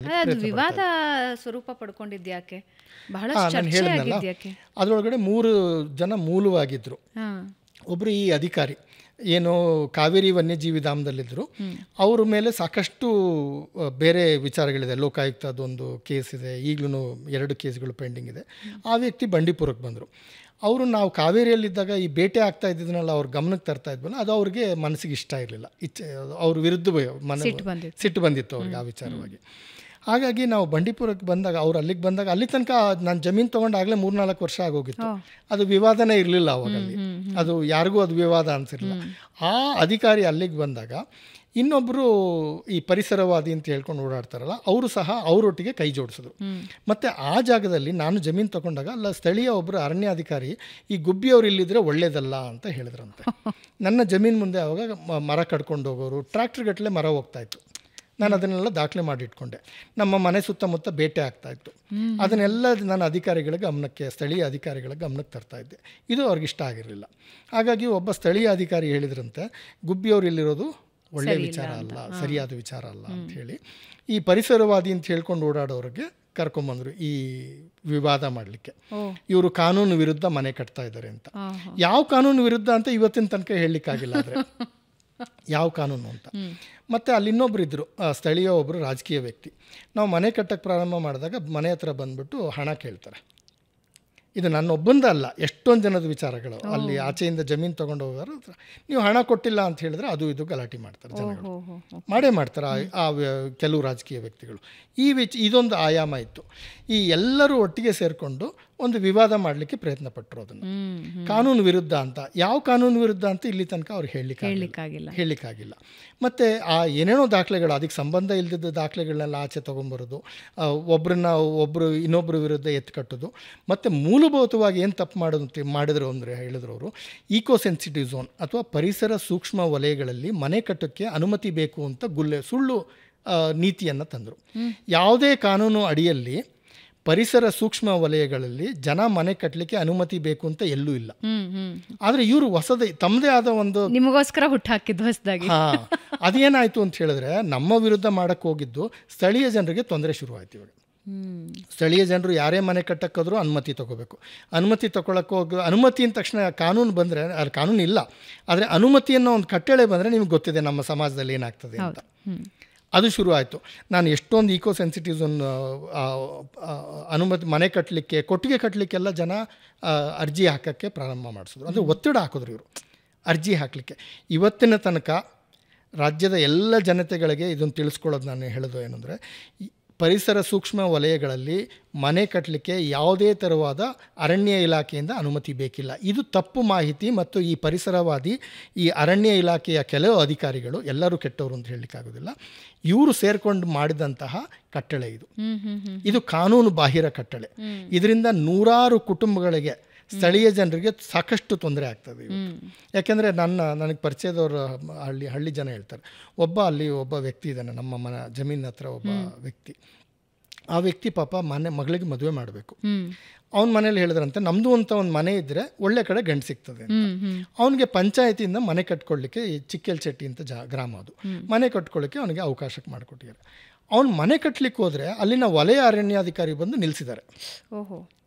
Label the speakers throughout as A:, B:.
A: ಅದು ವಿವಾದ ಸ್ವರೂಪ ಪಡ್ಕೊಂಡಿದ್ಯಾಕೆ? ಬಹಳಷ್ಟು
B: ನಾನು
A: ಚರ್ಚೆ
B: ಹೇಳಿದ್ನಲ್ಲ,
A: ಆಗಿದ್ಯಾಕೆ?
B: ಅದರೊಳಗಡೆ 3 ಜನ ಮೂಲವಾಗಿದ್ದರು. ಒಬ್ಬರು ಈ ಅಧಿಕಾರಿ ಏನು ಕಾವೇರಿ ವನ್ಯಜೀವಿ ಧಾಮದಲ್ಲಿದ್ದರು, ಅವ್ರ ಮೇಲೆ ಸಾಕಷ್ಟು ಬೇರೆ ವಿಚಾರಗಳಿದೆ. ಲೋಕಾಯುಕ್ತ ಅದೊಂದು ಕೇಸ್ ಇದೆ, ಈಗಲೂ 2 ಕೇಸ್ಗಳು ಪೆಂಡಿಂಗ್ ಇದೆ. ಆ ವ್ಯಕ್ತಿ ಬಂಡೀಪುರಕ್ಕೆ ಬಂದರು. ಅವರು ನಾವು ಕಾವೇರಿಯಲ್ಲಿದ್ದಾಗ ಈ ಬೇಟೆ ಆಗ್ತಾ ಇದ್ದಿದ್ದನ್ನೆಲ್ಲ ಅವ್ರ ಗಮನಕ್ಕೆ ತರ್ತಾ ಇದ್ವಲ್ಲ, ಅದು ಅವ್ರಿಗೆ ಮನಸ್ಸಿಗೆ ಇಷ್ಟ ಇರಲಿಲ್ಲ. ಅವ್ರ ವಿರುದ್ಧ ಸಿಟ್ಟು ಬಂದಿತ್ತು ಅವ್ರಿಗೆ ಆ ವಿಚಾರವಾಗಿ. ಹಾಗಾಗಿ ನಾವು ಬಂಡೀಪುರಕ್ಕೆ ಬಂದಾಗ, ಅವ್ರು ಅಲ್ಲಿಗೆ ಬಂದಾಗ, ಅಲ್ಲಿ ತನಕ ನಾನು ಜಮೀನು ತೊಗೊಂಡಾಗಲೇ 3-4 ವರ್ಷ ಆಗೋಗಿತ್ತು. ಅದು ವಿವಾದನೇ ಇರಲಿಲ್ಲ ಅವಾಗಲ್ಲಿ, ಅದು ಯಾರಿಗೂ ಅದು ವಿವಾದ ಅನಿಸಿರಲಿಲ್ಲ. ಆ ಅಧಿಕಾರಿ ಅಲ್ಲಿಗೆ ಬಂದಾಗ ಇನ್ನೊಬ್ಬರು ಈ ಪರಿಸರವಾದಿ ಅಂತ ಹೇಳ್ಕೊಂಡು ಓಡಾಡ್ತಾರಲ್ಲ, ಅವರು ಸಹ ಅವರೊಟ್ಟಿಗೆ ಕೈ ಜೋಡಿಸಿದ್ರು. ಮತ್ತು ಆ ಜಾಗದಲ್ಲಿ ನಾನು ಜಮೀನು ತೊಗೊಂಡಾಗ ಅಲ್ಲ, ಸ್ಥಳೀಯ ಒಬ್ಬರು ಅರಣ್ಯಾಧಿಕಾರಿ ಈ ಗುಬ್ಬಿಯವ್ರು ಇಲ್ಲಿದ್ರೆ ಒಳ್ಳೇದಲ್ಲ ಅಂತ ಹೇಳಿದ್ರಂತೆ. ನನ್ನ ಜಮೀನು ಮುಂದೆ ಆವಾಗ ಮರ ಕಡ್ಕೊಂಡು ಹೋಗೋರು, ಟ್ರ್ಯಾಕ್ಟರ್ ಗಟ್ಟಲೆ ಮರ ಹೋಗ್ತಾಯಿತ್ತು. ನಾನು ಅದನ್ನೆಲ್ಲ ದಾಖಲೆ ಮಾಡಿ ಇಟ್ಕೊಂಡೆ. ನಮ್ಮ ಮನೆ ಸುತ್ತಮುತ್ತ ಬೇಟೆ ಆಗ್ತಾಯಿತ್ತು. ಅದನ್ನೆಲ್ಲ ನಾನು ಅಧಿಕಾರಿಗಳ ಗಮನಕ್ಕೆ, ಸ್ಥಳೀಯ ಅಧಿಕಾರಿಗಳ ಗಮನಕ್ಕೆ ತರ್ತಾಯಿದ್ದೆ. ಇದು ಅವ್ರಿಗೆ ಇಷ್ಟ ಆಗಿರಲಿಲ್ಲ. ಹಾಗಾಗಿ ಒಬ್ಬ ಸ್ಥಳೀಯ ಅಧಿಕಾರಿ ಹೇಳಿದ್ರಂತೆ, ಗುಬ್ಬಿಯವ್ರು ಇಲ್ಲಿರೋದು ಒಳ್ಳೆಯ ವಿಚಾರ ಅಲ್ಲ, ಸರಿಯಾದ ವಿಚಾರ ಅಲ್ಲ ಅಂಥೇಳಿ ಈ ಪರಿಸರವಾದಿ ಅಂತ ಹೇಳ್ಕೊಂಡು ಓಡಾಡೋರಿಗೆ ಕರ್ಕೊಂಬಂದರು ಈ ವಿವಾದ ಮಾಡಲಿಕ್ಕೆ. ಇವರು ಕಾನೂನು ವಿರುದ್ಧ ಮನೆ ಕಟ್ತಾ ಇದ್ದಾರೆ ಅಂತ. ಯಾವ ಕಾನೂನು ವಿರುದ್ಧ ಅಂತ ಇವತ್ತಿನ ತನಕ ಹೇಳಲಿಕ್ಕಾಗಿಲ್ಲ. ಆದರೆ ಯಾವ ಕಾನೂನು ಅಂತ. ಮತ್ತು ಅಲ್ಲಿ ಇನ್ನೊಬ್ರು ಇದ್ದರು, ಸ್ಥಳೀಯ ಒಬ್ಬರು ರಾಜಕೀಯ ವ್ಯಕ್ತಿ. ನಾವು ಮನೆ ಕಟ್ಟಕ್ಕೆ ಪ್ರಾರಂಭ ಮಾಡಿದಾಗ ಮನೆ ಹತ್ರ ಬಂದುಬಿಟ್ಟು ಹಣ ಕೇಳ್ತಾರೆ. ಇದು ನನ್ನೊಬ್ಬಂದ ಅಲ್ಲ, ಎಷ್ಟೊಂದು ಜನದ ವಿಚಾರಗಳು. ಅಲ್ಲಿ ಆಚೆಯಿಂದ ಜಮೀನು ತೊಗೊಂಡು ಹೋಗೋರು ಹತ್ರ ನೀವು ಹಣ ಕೊಟ್ಟಿಲ್ಲ ಅಂತ ಹೇಳಿದ್ರೆ ಅದು ಇದು ಗಲಾಟೆ ಮಾಡ್ತಾರೆ ಜನಗಳು. ಮಾಡೇ ಮಾಡ್ತಾರೆ ಆ ಕೆಲವು ರಾಜಕೀಯ ವ್ಯಕ್ತಿಗಳು. ಇದೊಂದು ಆಯಾಮ ಇತ್ತು. ಈ ಎಲ್ಲರೂ ಒಟ್ಟಿಗೆ ಸೇರಿಕೊಂಡು ಒಂದು ವಿವಾದ ಮಾಡಲಿಕ್ಕೆ ಪ್ರಯತ್ನ ಪಟ್ಟರು. ಅದನ್ನು ಕಾನೂನು ವಿರುದ್ಧ ಅಂತ, ಯಾವ ಕಾನೂನು ವಿರುದ್ಧ ಅಂತ ಇಲ್ಲಿ ತನಕ ಅವ್ರು ಹೇಳಲಿಕ್ಕಾಗಿಲ್ಲ. ಮತ್ತು ಆ ಏನೇನೋ ದಾಖಲೆಗಳು, ಅದಕ್ಕೆ ಸಂಬಂಧ ಇಲ್ಲದಿದ್ದ ದಾಖಲೆಗಳನ್ನೆಲ್ಲ ಆಚೆ ತೊಗೊಂಬರೋದು, ಒಬ್ಬರು ಇನ್ನೊಬ್ಬರ ವಿರುದ್ಧ ಎತ್ಕಟ್ಟೋದು. ಮತ್ತು ಮೂಲಭೂತವಾಗಿ ಏನು ತಪ್ಪು ಮಾಡಿದ್ರು ಅಂದರೆ ಹೇಳಿದ್ರು ಅವರು, ಈಕೋ ಸೆನ್ಸಿಟಿವ್ ಝೋನ್ ಅಥವಾ ಪರಿಸರ ಸೂಕ್ಷ್ಮ ವಲಯಗಳಲ್ಲಿ ಮನೆ ಕಟ್ಟೋಕ್ಕೆ ಅನುಮತಿ ಬೇಕು ಅಂತ ಸುಳ್ಳು ನೀತಿಯನ್ನು ತಂದರು. ಯಾವುದೇ ಕಾನೂನು ಅಡಿಯಲ್ಲಿ ಪರಿಸರ ಸೂಕ್ಷ್ಮ ವಲಯಗಳಲ್ಲಿ ಜನ ಮನೆ ಕಟ್ಟಲಿಕ್ಕೆ ಅನುಮತಿ ಬೇಕು ಅಂತ ಎಲ್ಲೂ ಇಲ್ಲ. ಆದರೆ ಇವರು ತಮ್ಮದೇ ಆದ ಒಂದು
A: ನಿಮಗೋಸ್ಕರ ಹುಟ್ಟಾಕಿದ್ದು ಹೊಸದಾಗಿ.
B: ಅದೇನಾಯಿತು ಅಂತ ಹೇಳಿದ್ರೆ, ನಮ್ಮ ವಿರುದ್ಧ ಮಾಡಕ್ಕೆ ಹೋಗಿದ್ದು ಸ್ಥಳೀಯ ಜನರಿಗೆ ತೊಂದರೆ ಶುರುವಾಯಿತು. ಇವಾಗ ಸ್ಥಳೀಯ ಜನರು ಯಾರೇ ಮನೆ ಕಟ್ಟಕ್ಕಾದ್ರೂ ಅನುಮತಿ ತೊಗೋಬೇಕು. ಅನುಮತಿ ತೊಗೊಳಕ್ಕೆ ಅನುಮತಿ ಅಂದ ತಕ್ಷಣ ಕಾನೂನು ಬಂದರೆ, ಅದು ಕಾನೂನು ಇಲ್ಲ, ಆದರೆ ಅನುಮತಿಯನ್ನು ಒಂದು ಕಟ್ಟಳೆ ಬಂದರೆ ನಿಮ್ಗೆ ಗೊತ್ತಿದೆ ನಮ್ಮ ಸಮಾಜದಲ್ಲಿ ಏನಾಗ್ತದೆ ಅಂತ. ಅದು ಶುರು ಆಯಿತು. ನಾನು ಎಷ್ಟೊಂದು ಈಕೋ ಸೆನ್ಸಿಟಿವ್ ಝೋನ್ ಅನುಮತಿ ಮನೆ ಕಟ್ಟಲಿಕ್ಕೆ, ಕೊಟ್ಟಿಗೆ ಕಟ್ಟಲಿಕ್ಕೆಲ್ಲ ಜನ ಅರ್ಜಿ ಹಾಕೋಕ್ಕೆ ಪ್ರಾರಂಭ ಮಾಡಿಸಿದ್ರು. ಅಂದರೆ ಒತ್ತಡ ಹಾಕಿದ್ರು ಇವರು ಅರ್ಜಿ ಹಾಕಲಿಕ್ಕೆ. ಇವತ್ತಿನ ತನಕ ರಾಜ್ಯದ ಎಲ್ಲ ಜನತೆಗಳಿಗೆ ಇದನ್ನು ತಿಳಿಸ್ಕೊಳ್ಳೋದು ನಾನು ಹೇಳೋದು ಏನಂದರೆ, ಪರಿಸರ ಸೂಕ್ಷ್ಮ ವಲಯಗಳಲ್ಲಿ ಮನೆ ಕಟ್ಟಲಿಕ್ಕೆ ಯಾವುದೇ ಥರವಾದ ಅರಣ್ಯ ಇಲಾಖೆಯಿಂದ ಅನುಮತಿ ಬೇಕಿಲ್ಲ. ಇದು ತಪ್ಪು ಮಾಹಿತಿ. ಮತ್ತು ಈ ಪರಿಸರವಾದಿ, ಈ ಅರಣ್ಯ ಇಲಾಖೆಯ ಕೆಲವು ಅಧಿಕಾರಿಗಳು, ಎಲ್ಲರೂ ಕೆಟ್ಟವರು ಅಂತ ಹೇಳಲಿಕ್ಕಾಗೋದಿಲ್ಲ, ಇವರು ಸೇರ್ಕೊಂಡು ಮಾಡಿದಂತಹ ಕಟ್ಟಳೆ ಇದು ಕಾನೂನು ಬಾಹಿರ ಕಟ್ಟಳೆ. ಇದರಿಂದ ನೂರಾರು ಕುಟುಂಬಗಳಿಗೆ, ಸ್ಥಳೀಯ ಜನರಿಗೆ ಸಾಕಷ್ಟು ತೊಂದರೆ ಆಗ್ತದೆ. ಯಾಕೆಂದರೆ ನನಗೆ ಪರಿಚಯದವರು ಹಳ್ಳಿ ಜನ ಹೇಳ್ತಾರೆ, ಒಬ್ಬ ವ್ಯಕ್ತಿ ಇದ್ದಾನೆ ನಮ್ಮ ಜಮೀನಿನ ಹತ್ರ ಒಬ್ಬ ವ್ಯಕ್ತಿ. ಆ ವ್ಯಕ್ತಿ ಪಾಪ ಮಗಳಿಗೆ ಮದುವೆ ಮಾಡಬೇಕು. ಅವನ ಮನೇಲಿ ಹೇಳಿದ್ರಂತೆ, ನಮ್ಮದು ಅಂತ ಒಂದು ಮನೆ ಇದ್ದರೆ ಒಳ್ಳೆ ಕಡೆ ಗಂಡು ಸಿಗ್ತದೆ ಅಂತ. ಅವನಿಗೆ ಪಂಚಾಯತಿಯಿಂದ ಮನೆ ಕಟ್ಕೊಳ್ಳಿಕ್ಕೆ, ಚಿಕ್ಕೇಲ್ಚೆಟ್ಟಿ ಅಂತ ಗ್ರಾಮ, ಅದು ಮನೆ ಕಟ್ಕೊಳ್ಳಿಕ್ಕೆ ಅವನಿಗೆ ಅವಕಾಶಕ್ಕೆ ಮಾಡಿಕೊಟ್ಟಿದ್ದಾರೆ. ಅವ್ನು ಮನೆ ಕಟ್ಟಲಿಕ್ಕೆ ಹೋದರೆ ಅಲ್ಲಿನ ವಲಯ ಅರಣ್ಯಾಧಿಕಾರಿ ಬಂದು ನಿಲ್ಲಿಸಿದ್ದಾರೆ.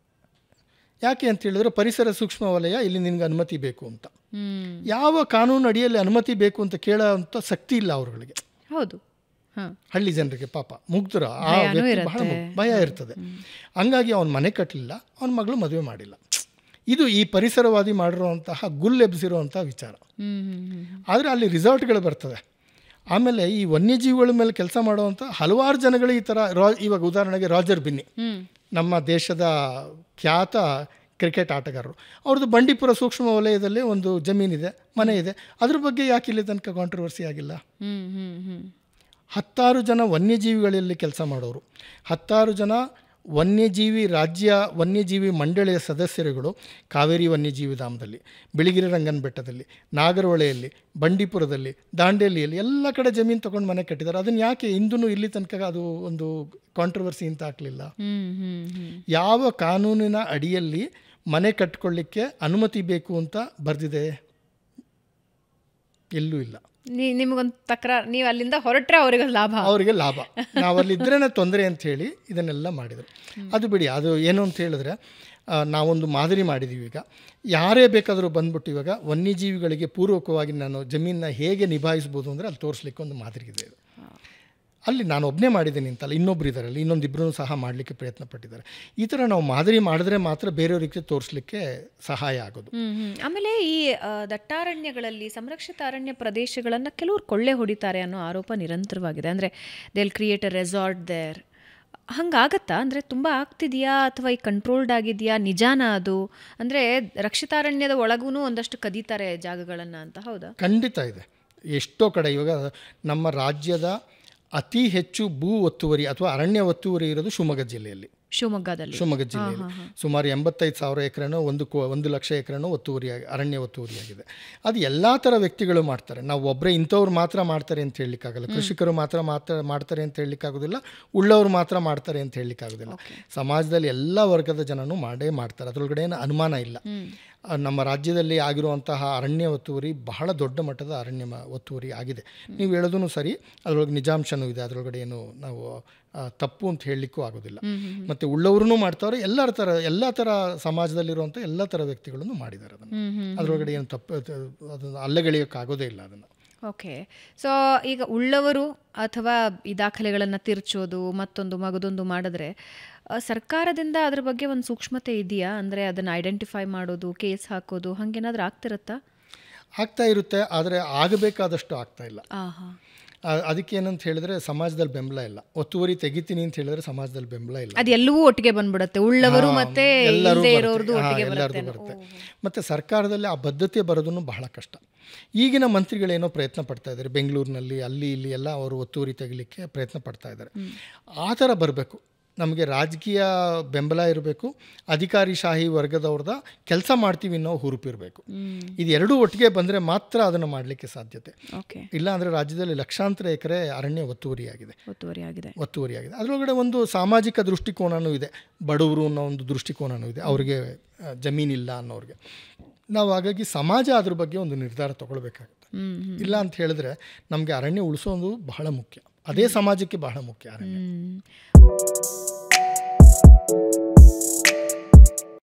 B: ಯಾಕೆ ಅಂತ ಹೇಳಿದ್ರೆ, ಪರಿಸರ ಸೂಕ್ಷ್ಮ ವಲಯ, ಇಲ್ಲಿ ನಿನ್ಗೆ ಅನುಮತಿ ಬೇಕು ಅಂತ. ಯಾವ ಕಾನೂನು ಅಡಿಯಲ್ಲಿ ಅನುಮತಿ ಬೇಕು ಅಂತ ಕೇಳೋ ಅಂಥ ಶಕ್ತಿ ಇಲ್ಲ ಅವ್ರುಗಳಿಗೆ.
A: ಹೌದು,
B: ಹಳ್ಳಿ ಜನರಿಗೆ ಪಾಪ ಮುಗ್ಧರ ಬಹಳ ಭಯ ಇರ್ತದೆ. ಹಂಗಾಗಿ ಅವನ ಮನೆ ಕಟ್ಟಲಿಲ್ಲ, ಅವನ ಮಗಳು ಮದುವೆ ಮಾಡಿಲ್ಲ. ಇದು ಈ ಪರಿಸರವಾದಿ ಮಾಡಿರುವಂತಹ ಗುಲ್ಲೆಬ್ಸಿರುವಂಥ ವಿಚಾರ. ಆದರೆ ಅಲ್ಲಿ ರಿಸಾರ್ಟ್ಗಳು ಬರ್ತದೆ. ಆಮೇಲೆ ಈ ವನ್ಯಜೀವಿಗಳ ಮೇಲೆ ಕೆಲಸ ಮಾಡುವಂಥ ಹಲವಾರು ಜನಗಳು ಈ ಥರ ಇವಾಗ ಉದಾಹರಣೆಗೆ ರಾಜರ್ ಬಿನ್ನಿ, ನಮ್ಮ ದೇಶದ ಖ್ಯಾತ ಕ್ರಿಕೆಟ್ ಆಟಗಾರರು, ಅವ್ರದ್ದು ಬಂಡೀಪುರ ಸೂಕ್ಷ್ಮ ವಲಯದಲ್ಲಿ ಒಂದು ಜಮೀನಿದೆ, ಮನೆ ಇದೆ. ಅದ್ರ ಬಗ್ಗೆ ಯಾಕೆ ಇಲ್ಲಿ ತನಕ ಕಾಂಟ್ರವರ್ಸಿ ಆಗಿಲ್ಲ? 10 ಜನ ವನ್ಯಜೀವಿಗಳಲ್ಲಿ ಕೆಲಸ ಮಾಡೋರು, 10 ಜನ ರಾಜ್ಯ ವನ್ಯಜೀವಿ ಮಂಡಳಿಯ ಸದಸ್ಯರುಗಳು ಕಾವೇರಿ ವನ್ಯಜೀವಿ ಧಾಮದಲ್ಲಿ, ಬಿಳಿಗಿರಿ ರಂಗನ ಬೆಟ್ಟದಲ್ಲಿ, ನಾಗರಹೊಳೆಯಲ್ಲಿ, ಬಂಡೀಪುರದಲ್ಲಿ, ದಾಂಡೇಲಿಯಲ್ಲಿ ಎಲ್ಲ ಕಡೆ ಜಮೀನು ತೊಗೊಂಡು ಮನೆ ಕಟ್ಟಿದ್ದಾರೆ. ಅದನ್ನು ಯಾಕೆ ಇಂದೂ ಇಲ್ಲಿ ತನಕ ಅದು ಒಂದು ಕಾಂಟ್ರವರ್ಸಿ ಅಂತ ಹಾಕಲಿಲ್ಲ? ಯಾವ ಕಾನೂನಿನ ಅಡಿಯಲ್ಲಿ ಮನೆ ಕಟ್ಕೊಳ್ಳಿಕ್ಕೆ ಅನುಮತಿ ಬೇಕು ಅಂತ ಬರೆದಿದೆ? ಎಲ್ಲೂ ಇಲ್ಲ.
A: ನಿಮಗೊಂದು ತಕರಾರು, ನೀವು ಅಲ್ಲಿಂದ ಹೊರಟ್ರೆ ಅವರಿಗೆ ಲಾಭ,
B: ಅವರಿಗೆ ಲಾಭ, ನಾವಲ್ಲಿದ್ರೇ ತೊಂದರೆ ಅಂತ ಹೇಳಿ ಇದನ್ನೆಲ್ಲ ಮಾಡಿದರು. ಅದು ಬಿಡಿ, ಅದು ಏನು ಅಂತ ಹೇಳಿದ್ರೆ ನಾವೊಂದು ಮಾದರಿ ಮಾಡಿದ್ದೀವಿ. ಈಗ ಯಾರೇ ಬೇಕಾದರೂ ಬಂದ್ಬಿಟ್ಟು ಇವಾಗ ವನ್ಯಜೀವಿಗಳಿಗೆ ಪೂರ್ವಕವಾಗಿ ನಾನು ಜಮೀನನ್ನ ಹೇಗೆ ನಿಭಾಯಿಸ್ಬೋದು ಅಂದರೆ ಅಲ್ಲಿ ತೋರಿಸ್ಲಿಕ್ಕೆ ಒಂದು ಮಾದರಿ ಇದೆ. ಇದು ಅಲ್ಲಿ ನಾನು ಒಬ್ಬನೇ ಮಾಡಿದ್ದೀನಿ ಅಂತಲ್ಲ, ಇನ್ನೊಬ್ರು ಇದ್ದಾರೆ, ಅಲ್ಲಿ ಇನ್ನೊಂದಿಬ್ಬರೂ ಸಹ ಮಾಡಲಿಕ್ಕೆ ಪ್ರಯತ್ನ ಪಟ್ಟಿದ್ದಾರೆ. ಈ ಥರ ನಾವು ಮಾದರಿ ಮಾಡಿದ್ರೆ ಮಾತ್ರ ಬೇರೆಯವರಿಗೆ ತೋರಿಸ್ಲಿಕ್ಕೆ ಸಹಾಯ ಆಗೋದು.
A: ಆಮೇಲೆ ಈ ದಟ್ಟಾರಣ್ಯಗಳಲ್ಲಿ, ಸಂರಕ್ಷಿತ ಅರಣ್ಯ ಪ್ರದೇಶಗಳನ್ನು ಕೆಲವರು ಕೊಳ್ಳೆ ಹೊಡಿತಾರೆ ಅನ್ನೋ ಆರೋಪ ನಿರಂತರವಾಗಿದೆ. ಅಂದರೆ they will create a resort there, ಹಂಗಾಗತ್ತಾ? ಅಂದರೆ ತುಂಬ ಆಗ್ತಿದೆಯಾ ಅಥವಾ ಈ ಕಂಟ್ರೋಲ್ಡ್ ಆಗಿದೆಯಾ? ನಿಜಾನ ಅದು? ಅಂದರೆ ರಕ್ಷಿತಾರಣ್ಯದ ಒಳಗೂ ಒಂದಷ್ಟು ಕದೀತಾರೆ ಜಾಗಗಳನ್ನು ಅಂತ, ಹೌದಾ?
B: ಖಂಡಿತ ಇದೆ. ಎಷ್ಟೋ ಕಡೆ ಇವಾಗ ನಮ್ಮ ರಾಜ್ಯದ ಅತಿ ಹೆಚ್ಚು ಭೂ ಒತ್ತುವರಿ ಅಥವಾ ಅರಣ್ಯ ಒತ್ತುವರಿ ಇರೋದು ಶಿವಮೊಗ್ಗ ಜಿಲ್ಲೆಯಲ್ಲಿ. ಶಿವಮೊಗ್ಗ ಜಿಲ್ಲೆಯಲ್ಲಿ ಸುಮಾರು 85,000 ಎಕರೆನೋ 1 ಲಕ್ಷ ಎಕರೆನೋ ಅರಣ್ಯ ಒತ್ತುವರಿಯಾಗಿದೆ. ಅದು ಎಲ್ಲ ಥರ ವ್ಯಕ್ತಿಗಳು ಮಾಡ್ತಾರೆ. ನಾವು ಒಬ್ಬರೇ ಇಂಥವ್ರು ಮಾತ್ರ ಮಾಡ್ತಾರೆ ಅಂತ ಹೇಳಲಿಕ್ಕಾಗಲ್ಲ. ಕೃಷಿಕರು ಮಾತ್ರ ಮಾಡ್ತಾರೆ ಅಂತ ಹೇಳಲಿಕ್ಕಾಗೋದಿಲ್ಲ, ಉಳ್ಳವರು ಮಾತ್ರ ಮಾಡ್ತಾರೆ ಅಂತ ಹೇಳಲಿಕ್ಕಾಗೋದಿಲ್ಲ. ಸಮಾಜದಲ್ಲಿ ಎಲ್ಲ ವರ್ಗದ ಜನನೂ ಮಾಡೇ ಮಾಡ್ತಾರೆ, ಅದರೊಳಗಡೆ ಏನು ಅನುಮಾನ ಇಲ್ಲ. ನಮ್ಮ ರಾಜ್ಯದಲ್ಲಿ ಆಗಿರುವಂತಹ ಅರಣ್ಯ ಒತ್ತುವರಿ ಬಹಳ ದೊಡ್ಡ ಮಟ್ಟದ ಅರಣ್ಯ ಒತ್ತುವರಿ ಆಗಿದೆ. ನೀವು ಹೇಳೋದೂ ಸರಿ, ಅದರೊಳಗೆ ನಿಜಾಂಶನೂ ಇದೆ, ಅದರೊಳಗಡೆ ಏನು ನಾವು ತಪ್ಪು ಅಂತ ಹೇಳಲಿಕ್ಕೂ ಆಗೋದಿಲ್ಲ. ಮತ್ತು ಉಳ್ಳವ್ರೂ ಮಾಡ್ತಾರೆ, ಎಲ್ಲ ಥರ ಸಮಾಜದಲ್ಲಿರುವಂಥ ಎಲ್ಲ ಥರ ವ್ಯಕ್ತಿಗಳನ್ನು ಮಾಡಿದ್ದಾರೆ ಅದನ್ನು. ಅದರೊಳಗಡೆ ಏನು ತಪ್ಪು ಅದನ್ನು ಅಲ್ಲಗೆಳೆಯೋಕ್ಕಾಗೋದೇ ಇಲ್ಲ ಅದನ್ನು.
A: ಓಕೆ. ಸೊ ಈಗ ಉಳ್ಳವರು ಅಥವಾ ಈ ದಾಖಲೆಗಳನ್ನು ತಿರ್ಚೋದು ಮತ್ತೊಂದು ಮಗದೊಂದು ಮಾಡಿದ್ರೆ ಸರ್ಕಾರದಿಂದ ಅದ್ರ ಬಗ್ಗೆ ಒಂದು ಸೂಕ್ಷ್ಮತೆ ಇದೆಯಾ? ಅಂದರೆ ಅದನ್ನು ಐಡೆಂಟಿಫೈ ಮಾಡೋದು, ಕೇಸ್ ಹಾಕೋದು, ಹಾಗೇನಾದ್ರೂ ಆಗ್ತಿರುತ್ತಾ?
B: ಆಗ್ತಾ ಇರುತ್ತೆ, ಆದರೆ ಆಗಬೇಕಾದಷ್ಟು ಆಗ್ತಾ ಇಲ್ಲ. ಅದಕ್ಕೇನಂತ ಹೇಳಿದ್ರೆ ಸಮಾಜದಲ್ಲಿ ಬೆಂಬಲ ಇಲ್ಲ. ಒತ್ತುವರಿ ತೆಗಿತೀನಿ ಅಂತ ಹೇಳಿದ್ರೆ ಸಮಾಜದಲ್ಲಿ ಬೆಂಬಲ ಇಲ್ಲ.
A: ಅದು ಎಲ್ಲವೂ ಒಟ್ಟಿಗೆ ಬಂದ್ಬಿಡುತ್ತೆ, ಉಳ್ಳವರು ಮತ್ತೆ
B: ಎಲ್ಲರೂ ಬರುತ್ತೆ. ಮತ್ತು ಸರ್ಕಾರದಲ್ಲಿ ಆ ಬದ್ಧತೆ ಬರೋದನ್ನು ಬಹಳ ಕಷ್ಟ. ಈಗಿನ ಮಂತ್ರಿಗಳೇನೋ ಪ್ರಯತ್ನ ಪಡ್ತಾ ಇದ್ದಾರೆ, ಬೆಂಗಳೂರಿನಲ್ಲಿ ಅಲ್ಲಿ ಇಲ್ಲಿ ಎಲ್ಲ ಅವರು ಒತ್ತುವರಿ ತೆಗಿಲಿಕ್ಕೆ ಪ್ರಯತ್ನ ಪಡ್ತಾ ಇದ್ದಾರೆ. ಆ ಥರ ಬರಬೇಕು. ನಮಗೆ ರಾಜಕೀಯ ಬೆಂಬಲ ಇರಬೇಕು, ಅಧಿಕಾರಿಶಾಹಿ ವರ್ಗದವ್ರದ ಕೆಲಸ ಮಾಡ್ತೀವಿ ಅನ್ನೋ ಹುರುಪಿರಬೇಕು. ಇದೆರಡೂ ಒಟ್ಟಿಗೆ ಬಂದರೆ ಮಾತ್ರ ಅದನ್ನು ಮಾಡಲಿಕ್ಕೆ ಸಾಧ್ಯತೆ. ಇಲ್ಲ ಅಂದರೆ ರಾಜ್ಯದಲ್ಲಿ ಲಕ್ಷಾಂತರ ಎಕರೆ ಅರಣ್ಯ ಒತ್ತುವರಿಯಾಗಿದೆ. ಅದರೊಳಗಡೆ ಒಂದು ಸಾಮಾಜಿಕ ದೃಷ್ಟಿಕೋನವೂ ಇದೆ, ಬಡವರು ಅನ್ನೋ ಒಂದು ದೃಷ್ಟಿಕೋನವೂ ಇದೆ, ಅವರಿಗೆ ಜಮೀನಿಲ್ಲ ಅನ್ನೋರಿಗೆ. ನಾವು ಹಾಗಾಗಿ ಸಮಾಜ ಅದ್ರ ಬಗ್ಗೆ ಒಂದು ನಿರ್ಧಾರ ತಗೊಳ್ಬೇಕಾಗುತ್ತೆ. ಇಲ್ಲ ಅಂತ ಹೇಳಿದ್ರೆ ನಮಗೆ ಅರಣ್ಯ ಉಳಿಸೋದು ಬಹಳ ಮುಖ್ಯ, ಅದೇ ಸಮಾಜಕ್ಕೆ ಬಹಳ ಮುಖ್ಯ ಅರಣ್ಯ.